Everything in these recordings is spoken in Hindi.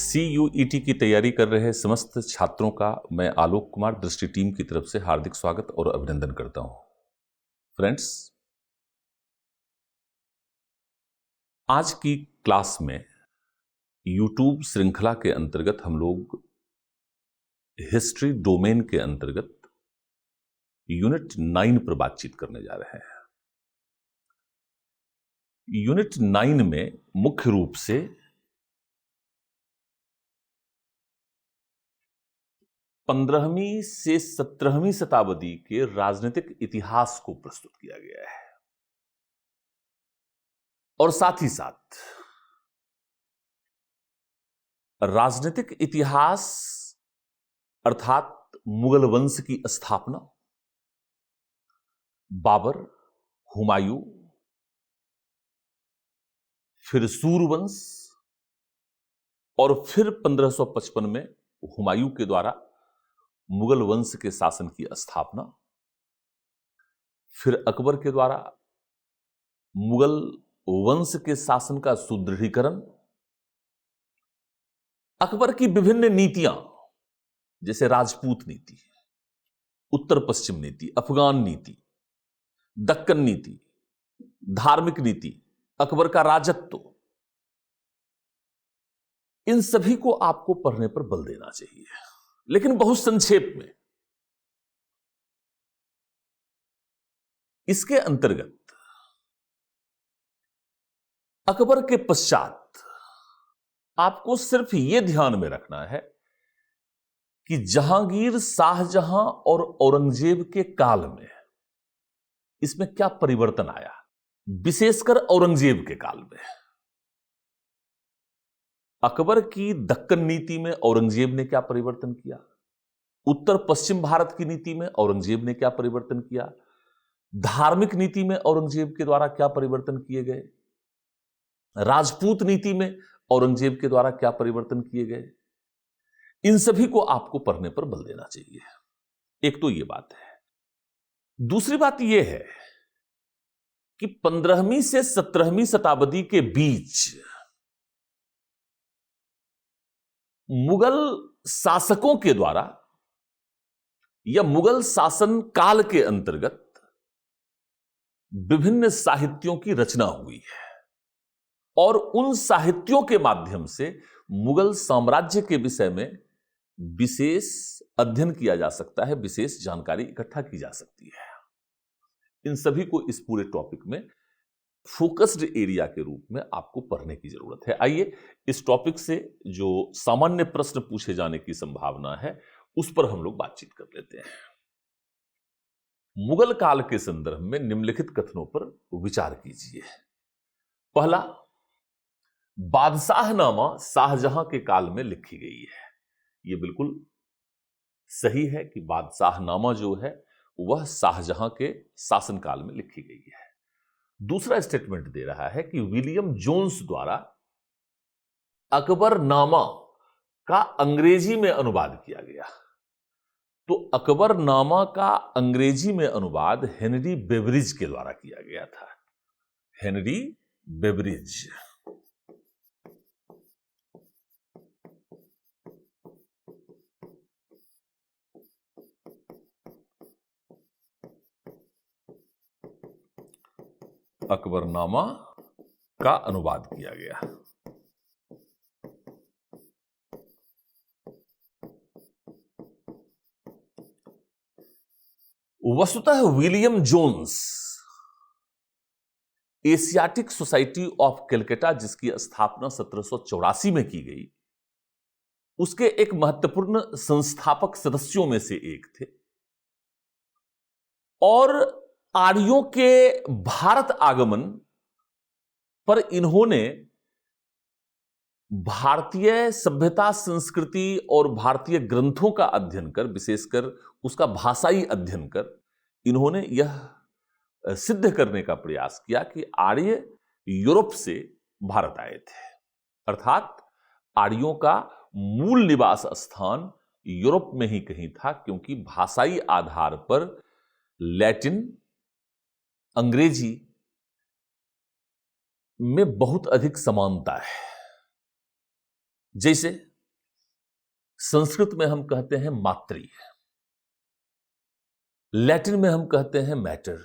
CUET की तैयारी कर रहे समस्त छात्रों का मैं आलोक कुमार दृष्टि टीम की तरफ से हार्दिक स्वागत और अभिनंदन करता हूं। फ्रेंड्स, आज की क्लास में यूट्यूब श्रृंखला के अंतर्गत हम लोग हिस्ट्री डोमेन के अंतर्गत यूनिट 9 पर बातचीत करने जा रहे हैं। यूनिट 9 में मुख्य रूप से 15वीं से 17वीं शताब्दी के राजनीतिक इतिहास को प्रस्तुत किया गया है और साथ ही साथ राजनीतिक इतिहास अर्थात मुगल वंश की स्थापना, बाबर, हुमायूं, फिर सूरवंश और फिर 1555 में हुमायूं के द्वारा मुगल वंश के शासन की स्थापना, फिर अकबर के द्वारा मुगल वंश के शासन का सुदृढ़ीकरण, अकबर की विभिन्न नीतियां जैसे राजपूत नीति, उत्तर पश्चिम नीति, अफगान नीति, दक्कन नीति, धार्मिक नीति, अकबर का राजत्व, इन सभी को आपको पढ़ने पर बल देना चाहिए, लेकिन बहुत संक्षेप में। इसके अंतर्गत अकबर के पश्चात आपको सिर्फ यह ध्यान में रखना है कि जहांगीर, शाहजहां और औरंगजेब के काल में इसमें क्या परिवर्तन आया, विशेषकर औरंगजेब के काल में। अकबर की दक्कन नीति में औरंगजेब ने क्या परिवर्तन किया, उत्तर पश्चिम भारत की नीति में औरंगजेब ने क्या परिवर्तन किया, धार्मिक नीति में औरंगजेब के द्वारा क्या परिवर्तन किए गए, राजपूत नीति में औरंगजेब के द्वारा क्या परिवर्तन किए गए, इन सभी को आपको पढ़ने पर बल देना चाहिए। एक तो यह बात है। दूसरी बात यह है कि 15वीं से 17वीं शताब्दी के बीच मुगल शासकों के द्वारा या मुगल शासन काल के अंतर्गत विभिन्न साहित्यों की रचना हुई है और उन साहित्यों के माध्यम से मुगल साम्राज्य के विषय में विशेष अध्ययन किया जा सकता है, विशेष जानकारी इकट्ठा की जा सकती है। इन सभी को इस पूरे टॉपिक में फोकस्ड एरिया के रूप में आपको पढ़ने की जरूरत है। आइए इस टॉपिक से जो सामान्य प्रश्न पूछे जाने की संभावना है उस पर हम लोग बातचीत कर लेते हैं। मुगल काल के संदर्भ में निम्नलिखित कथनों पर विचार कीजिए। पहला, बादशाहनामा शाहजहां के काल में लिखी गई है। यह बिल्कुल सही है कि बादशाहनामा जो है वह शाहजहां के शासनकाल में लिखी गई है। दूसरा स्टेटमेंट दे रहा है कि विलियम जोन्स द्वारा अकबरनामा का अंग्रेजी में अनुवाद किया गया। तो अकबरनामा का अंग्रेजी में अनुवाद हेनरी बेवरिज के द्वारा किया गया था। Henry Beveridge. अकबरनामा का अनुवाद किया गया। वस्तुतः William Jones Asiatic Society of Calcutta, जिसकी स्थापना 1784 में की गई, उसके एक महत्वपूर्ण संस्थापक सदस्यों में से एक थे और आर्यों के भारत आगमन पर इन्होंने भारतीय सभ्यता, संस्कृति और भारतीय ग्रंथों का अध्ययन कर, विशेषकर उसका भाषाई अध्ययन कर, इन्होंने यह सिद्ध करने का प्रयास किया कि आर्य यूरोप से भारत आए थे, अर्थात आर्यों का मूल निवास स्थान यूरोप में ही कहीं था, क्योंकि भाषाई आधार पर लैटिन, अंग्रेजी में बहुत अधिक समानता है। जैसे संस्कृत में हम कहते हैं मातृ, लैटिन में हम कहते हैं मैटर,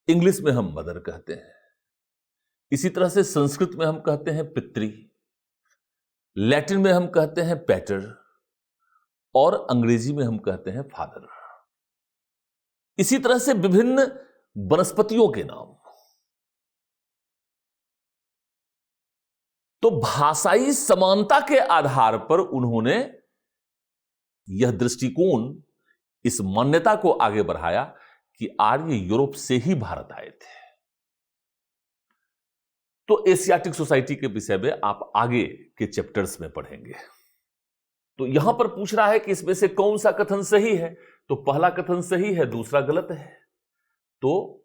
इंग्लिश में हम मदर कहते हैं। इसी तरह से संस्कृत में हम कहते हैं पितृ, लैटिन में हम कहते हैं पैटर और अंग्रेजी में हम कहते हैं फादर। इसी तरह से विभिन्न वनस्पतियों के नाम। तो भाषाई समानता के आधार पर उन्होंने यह दृष्टिकोण, इस मान्यता को आगे बढ़ाया कि आर्य यूरोप से ही भारत आए थे। तो एशियाटिक सोसाइटी के विषय में आप आगे के चैप्टर्स में पढ़ेंगे। तो यहां पर पूछ रहा है कि इसमें से कौन सा कथन सही है, तो पहला कथन सही है, दूसरा गलत है। तो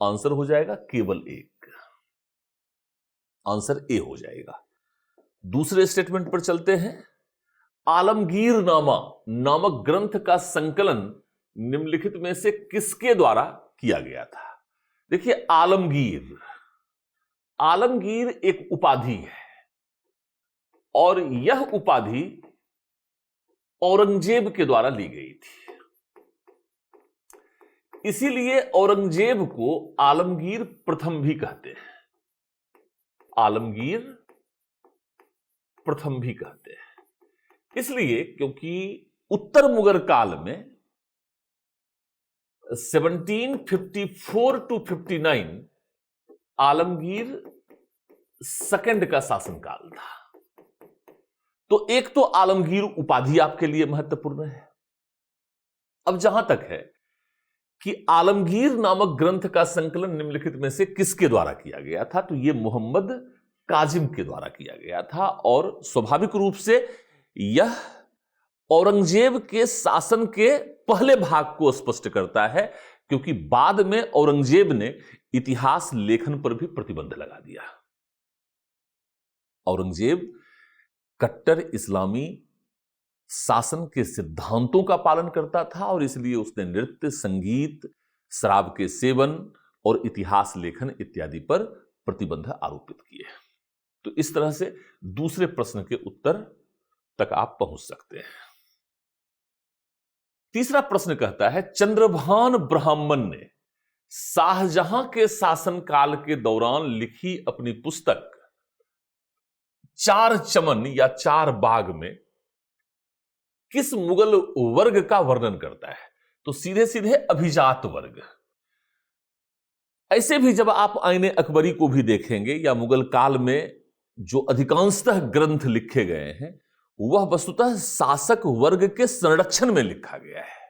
आंसर हो जाएगा केवल एक, आंसर ए हो जाएगा। दूसरे स्टेटमेंट पर चलते हैं। आलमगीरनामा नामक ग्रंथ का संकलन निम्नलिखित में से किसके द्वारा किया गया था? देखिए, आलमगीर एक उपाधि है और यह उपाधि औरंगजेब के द्वारा ली गई थी। इसीलिए औरंगजेब को आलमगीर प्रथम भी कहते हैं, आलमगीर प्रथम भी कहते हैं। इसलिए क्योंकि उत्तर मुगल काल में 1754 to 59 आलमगीर सेकंड का शासनकाल था। तो एक तो आलमगीर उपाधि आपके लिए महत्वपूर्ण है। अब जहां तक है कि आलमगीर नामक ग्रंथ का संकलन निम्नलिखित में से किसके द्वारा किया गया था, तो यह मोहम्मद काजिम के द्वारा किया गया था। और स्वाभाविक रूप से यह औरंगजेब के शासन के पहले भाग को स्पष्ट करता है, क्योंकि बाद में औरंगजेब ने इतिहास लेखन पर भी प्रतिबंध लगा दिया। औरंगजेब कट्टर इस्लामी शासन के सिद्धांतों का पालन करता था और इसलिए उसने नृत्य, संगीत, शराब के सेवन और इतिहास लेखन इत्यादि पर प्रतिबंध आरोपित किए। तो इस तरह से दूसरे प्रश्न के उत्तर तक आप पहुंच सकते हैं। तीसरा प्रश्न कहता है, चंद्रभान ब्राह्मण ने शाहजहां के शासनकाल के दौरान लिखी अपनी पुस्तक चार चमन या चार बाग में किस मुगल वर्ग का वर्णन करता है? तो सीधे सीधे अभिजात वर्ग। ऐसे भी जब आप आईने अकबरी को भी देखेंगे या मुगल काल में जो अधिकांशतः ग्रंथ लिखे गए हैं, वह वस्तुतः शासक वर्ग के संरक्षण में लिखा गया है।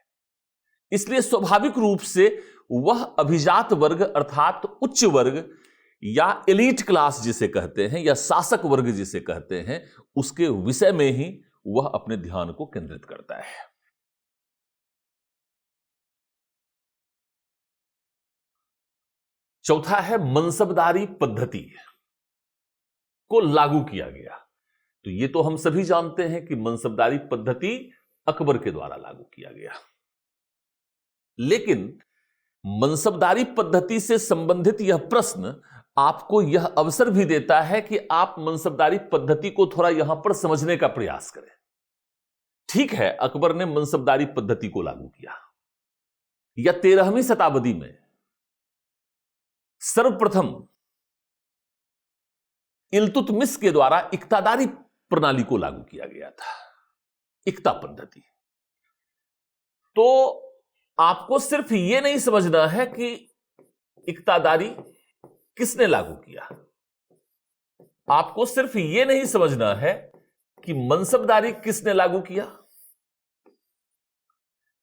इसलिए स्वाभाविक रूप से वह अभिजात वर्ग अर्थात उच्च वर्ग या एलीट क्लास जिसे कहते हैं या शासक वर्ग जिसे कहते हैं, उसके विषय में ही वह अपने ध्यान को केंद्रित करता है। चौथा है, मनसबदारी पद्धति को लागू किया गया। तो यह तो हम सभी जानते हैं कि मनसबदारी पद्धति अकबर के द्वारा लागू किया गया, लेकिन मनसबदारी पद्धति से संबंधित यह प्रश्न आपको यह अवसर भी देता है कि आप मनसबदारी पद्धति को थोड़ा यहां पर समझने का प्रयास करें। ठीक है, अकबर ने मनसबदारी पद्धति को लागू किया, या 13वीं शताब्दी में सर्वप्रथम इल्तुतमिश के द्वारा इक्तादारी प्रणाली को लागू किया गया था, इक्ता पद्धति। तो आपको सिर्फ यह नहीं समझना है कि इक्तादारी किसने लागू किया, आपको सिर्फ यह नहीं समझना है कि मनसबदारी किसने लागू किया,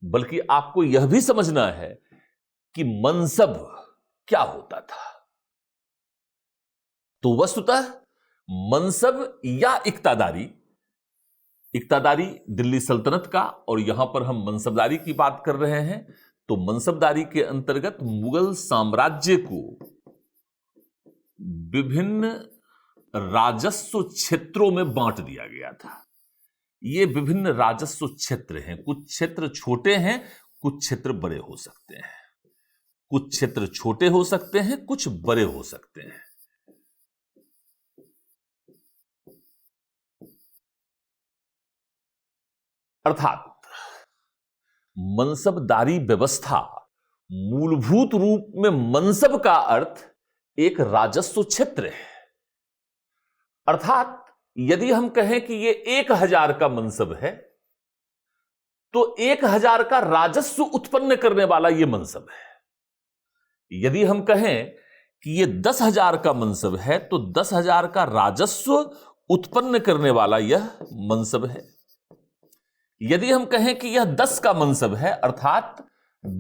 बल्कि आपको यह भी समझना है कि मनसब क्या होता था। तो वस्तुतः मनसब या इक्तादारी, इक्तादारी दिल्ली सल्तनत का, और यहां पर हम मनसबदारी की बात कर रहे हैं। तो मनसबदारी के अंतर्गत मुगल साम्राज्य को विभिन्न राजस्व क्षेत्रों में बांट दिया गया था। ये विभिन्न राजस्व क्षेत्र हैं, कुछ क्षेत्र छोटे हैं, कुछ क्षेत्र बड़े हो सकते हैं, कुछ क्षेत्र छोटे हो सकते हैं, कुछ बड़े हो सकते हैं। अर्थात मनसबदारी व्यवस्था मूलभूत रूप में मनसब का अर्थ एक राजस्व क्षेत्र है। अर्थात यदि हम कहें कि ये 1000 का मनसब है तो 1000 का राजस्व उत्पन्न करने वाला यह मनसब है। यदि हम कहें कि यह 10,000 का मनसब है तो 10,000 का राजस्व उत्पन्न करने वाला यह मनसब है। यदि हम कहें कि यह 10 का मनसब है अर्थात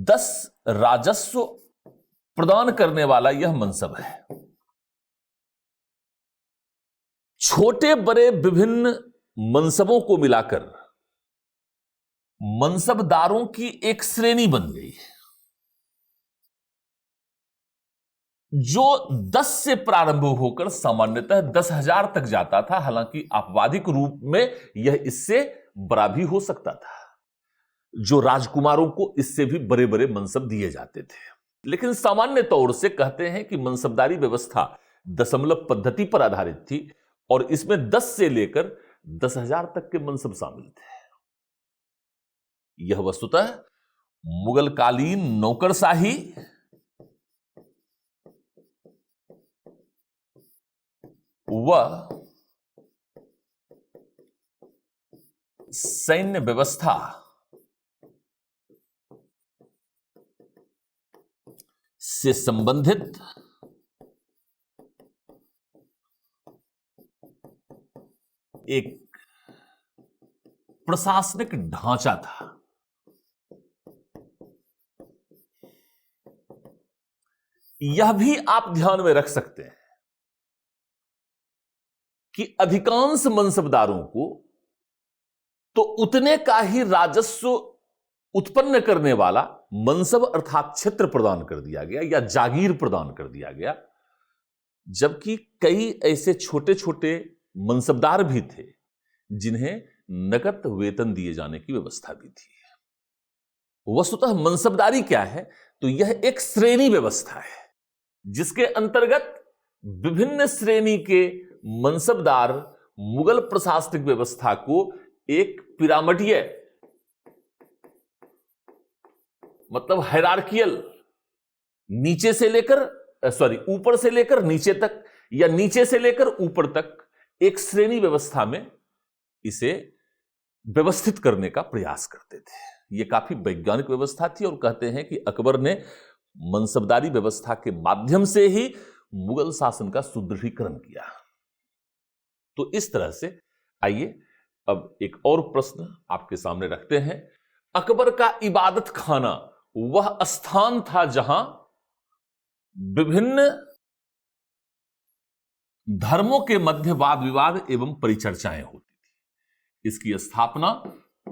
10 राजस्व प्रदान करने वाला यह मनसब है। छोटे बड़े विभिन्न मनसबों को मिलाकर मनसबदारों की एक श्रेणी बन गई जो 10 से प्रारंभ होकर सामान्यतः 10,000 तक जाता था। हालांकि आपवादिक रूप में यह इससे बड़ा भी हो सकता था, जो राजकुमारों को इससे भी बड़े बड़े मनसब दिए जाते थे। लेकिन सामान्य तौर से कहते हैं कि मनसबदारी व्यवस्था दशमलव पद्धति पर आधारित थी और इसमें 10 से लेकर 10,000 तक के मनसब शामिल थे। यह वस्तुतः मुगलकालीन नौकरशाही व सैन्य व्यवस्था से संबंधित एक प्रशासनिक ढांचा था। यह भी आप ध्यान में रख सकते हैं कि अधिकांश मनसबदारों को तो उतने का ही राजस्व उत्पन्न करने वाला मनसब अर्थात क्षेत्र प्रदान कर दिया गया या जागीर प्रदान कर दिया गया, जबकि कई ऐसे छोटे छोटे मनसबदार भी थे जिन्हें नकद वेतन दिए जाने की व्यवस्था भी थी। वस्तुतः मनसबदारी क्या है? तो यह एक श्रेणी व्यवस्था है जिसके अंतर्गत विभिन्न श्रेणी के मनसबदार मुगल प्रशासनिक व्यवस्था को एक पिरामिडीय मतलब हायरार्कियल नीचे से लेकर ऊपर से लेकर नीचे तक या नीचे से लेकर ऊपर तक एक श्रेणी व्यवस्था में इसे व्यवस्थित करने का प्रयास करते थे। यह काफी वैज्ञानिक व्यवस्था थी और कहते हैं कि अकबर ने मनसबदारी व्यवस्था के माध्यम से ही मुगल शासन का सुदृढ़ीकरण किया। तो इस तरह से आइए अब एक और प्रश्न आपके सामने रखते हैं। अकबर का इबादत खाना वह स्थान था जहां विभिन्न धर्मों के मध्य वाद विवाद एवं परिचर्चाएं होती थी। इसकी स्थापना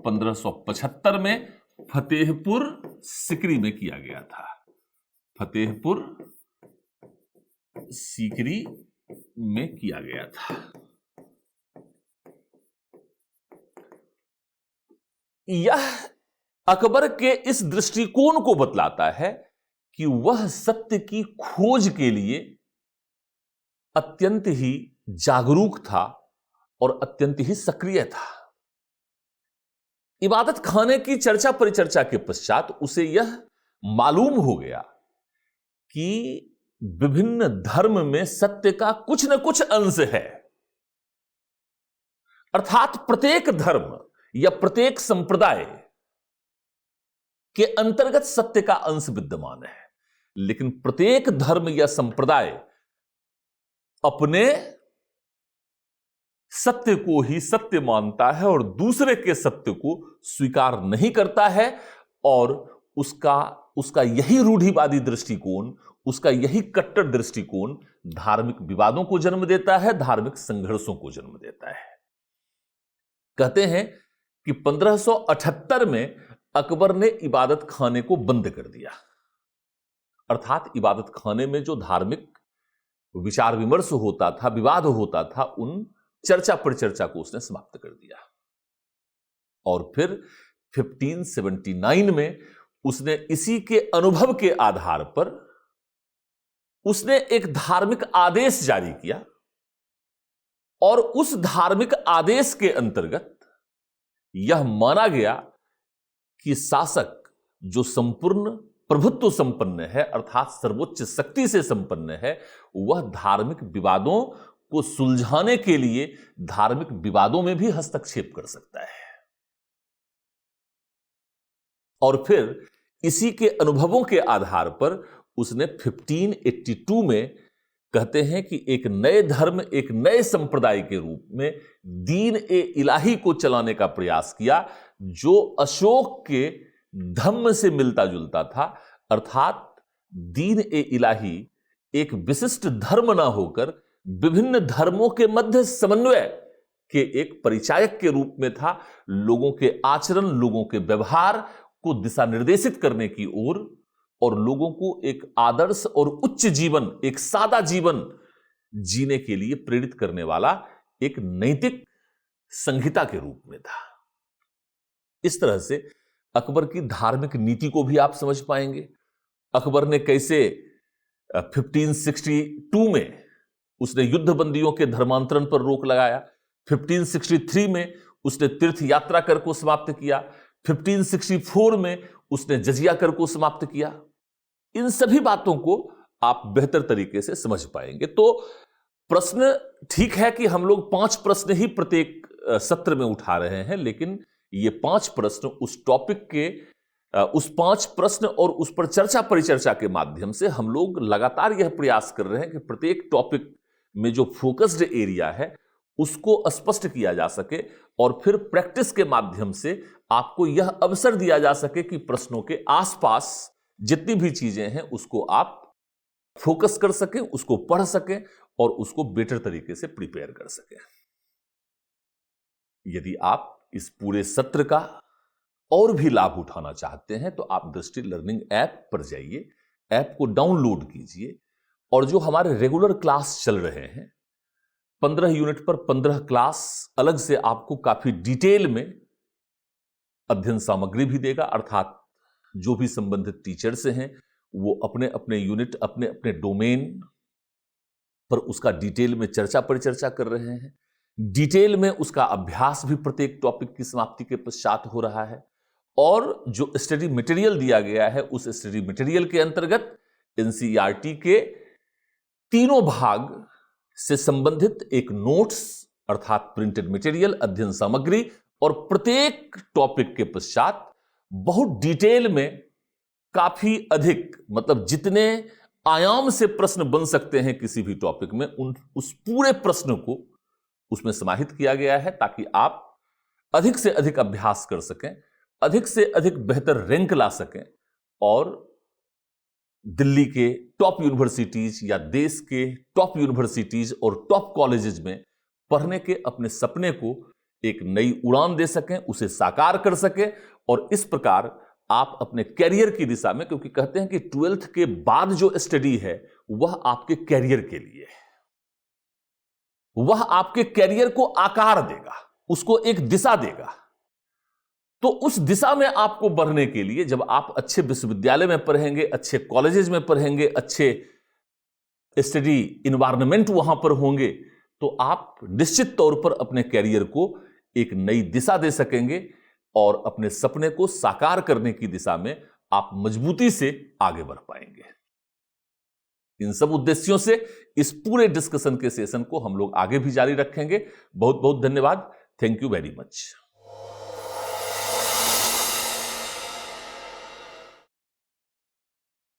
1575 में फतेहपुर सीकरी में किया गया था। फतेहपुर सीकरी में किया गया था। यह अकबर के इस दृष्टिकोण को बतलाता है कि वह सत्य की खोज के लिए अत्यंत ही जागरूक था और अत्यंत ही सक्रिय था। इबादत खाने की चर्चा परिचर्चा के पश्चात उसे यह मालूम हो गया कि विभिन्न धर्म में सत्य का कुछ न कुछ अंश है, अर्थात प्रत्येक धर्म या प्रत्येक संप्रदाय के अंतर्गत सत्य का अंश विद्यमान है, लेकिन प्रत्येक धर्म या संप्रदाय अपने सत्य को ही सत्य मानता है और दूसरे के सत्य को स्वीकार नहीं करता है और उसका यही रूढ़िवादी दृष्टिकोण, उसका यही कट्टर दृष्टिकोण धार्मिक विवादों को जन्म देता है, धार्मिक संघर्षों को जन्म देता है। कहते हैं कि 1578 में अकबर ने इबादत खाने को बंद कर दिया, अर्थात इबादत खाने में जो धार्मिक विचार विमर्श होता था, विवाद होता था, उन चर्चा परिचर्चा को उसने समाप्त कर दिया। और फिर 1579 में उसने इसी के अनुभव के आधार पर उसने एक धार्मिक आदेश जारी किया और उस धार्मिक आदेश के अंतर्गत यह माना गया कि शासक जो संपूर्ण प्रभुत्व संपन्न है अर्थात सर्वोच्च शक्ति से संपन्न है, वह धार्मिक विवादों को सुलझाने के लिए धार्मिक विवादों में भी हस्तक्षेप कर सकता है। और फिर इसी के अनुभवों के आधार पर उसने 1582 में कहते हैं कि एक नए धर्म, एक नए संप्रदाय के रूप में दीन ए इलाही को चलाने का प्रयास किया, जो अशोक के धम्म से मिलता जुलता था। अर्थात दीन ए इलाही एक विशिष्ट धर्म ना होकर विभिन्न धर्मों के मध्य समन्वय के एक परिचायक के रूप में था, लोगों के आचरण, लोगों के व्यवहार को दिशा निर्देशित करने की ओर और लोगों को एक आदर्श और उच्च जीवन, एक सादा जीवन जीने के लिए प्रेरित करने वाला एक नैतिक संहिता के रूप में था। इस तरह से अकबर की धार्मिक नीति को भी आप समझ पाएंगे। अकबर ने कैसे 1562 में उसने युद्धबंदियों के धर्मांतरण पर रोक लगाया, 1563 में उसने तीर्थ यात्रा कर को समाप्त किया, 1564 में उसने जजिया कर को समाप्त किया। इन सभी बातों को आप बेहतर तरीके से समझ पाएंगे। तो प्रश्न ठीक है कि हम लोग 5 प्रश्न ही प्रत्येक सत्र में उठा रहे हैं, लेकिन ये 5 प्रश्न उस टॉपिक के उस 5 प्रश्न और उस पर चर्चा परिचर्चा के माध्यम से हम लोग लगातार यह प्रयास कर रहे हैं कि प्रत्येक टॉपिक में जो फोकस्ड एरिया है उसको स्पष्ट किया जा सके और फिर प्रैक्टिस के माध्यम से आपको यह अवसर दिया जा सके कि प्रश्नों के आसपास जितनी भी चीजें हैं उसको आप फोकस कर सकें, उसको पढ़ सकें और उसको बेटर तरीके से प्रिपेयर कर सकें। यदि आप इस पूरे सत्र का और भी लाभ उठाना चाहते हैं तो आप दृष्टि लर्निंग ऐप पर जाइए, ऐप को डाउनलोड कीजिए और जो हमारे रेगुलर क्लास चल रहे हैं 15 यूनिट पर 15 क्लास अलग से आपको काफी डिटेल में अध्ययन सामग्री भी देगा। अर्थात जो भी संबंधित टीचर्स हैं वो अपने अपने यूनिट, अपने अपने डोमेन पर उसका डिटेल में चर्चा परिचर्चा कर रहे हैं। डिटेल में उसका अभ्यास भी प्रत्येक टॉपिक की समाप्ति के पश्चात हो रहा है और जो स्टडी मटेरियल दिया गया है उस स्टडी मटेरियल के अंतर्गत एनसीईआरटी के तीनों भाग से संबंधित एक नोट्स अर्थात प्रिंटेड मटेरियल, अध्ययन सामग्री और प्रत्येक टॉपिक के पश्चात बहुत डिटेल में काफी अधिक, मतलब जितने आयाम से प्रश्न बन सकते हैं किसी भी टॉपिक में उस पूरे प्रश्न को उसमें समाहित किया गया है ताकि आप अधिक से अधिक अभ्यास कर सकें, अधिक से अधिक बेहतर रैंक ला सकें और दिल्ली के टॉप यूनिवर्सिटीज या देश के टॉप यूनिवर्सिटीज और टॉप कॉलेजेस में पढ़ने के अपने सपने को एक नई उड़ान दे सकें, उसे साकार कर सकें और इस प्रकार आप अपने कैरियर की दिशा में, क्योंकि कहते हैं कि 12th के बाद जो स्टडी है वह आपके कैरियर के लिए है, वह आपके कैरियर को आकार देगा, उसको एक दिशा देगा। तो उस दिशा में आपको बढ़ने के लिए जब आप अच्छे विश्वविद्यालय में पढ़ेंगे, अच्छे कॉलेजेस में पढ़ेंगे, अच्छे स्टडी इन्वायरमेंट वहां पर होंगे, तो आप निश्चित तौर पर अपने कैरियर को एक नई दिशा दे सकेंगे और अपने सपने को साकार करने की दिशा में आप मजबूती से आगे बढ़ पाएंगे। इन सब उद्देश्यों से इस पूरे डिस्कशन के सेशन को हम लोग आगे भी जारी रखेंगे। बहुत बहुत धन्यवाद। Thank you very much.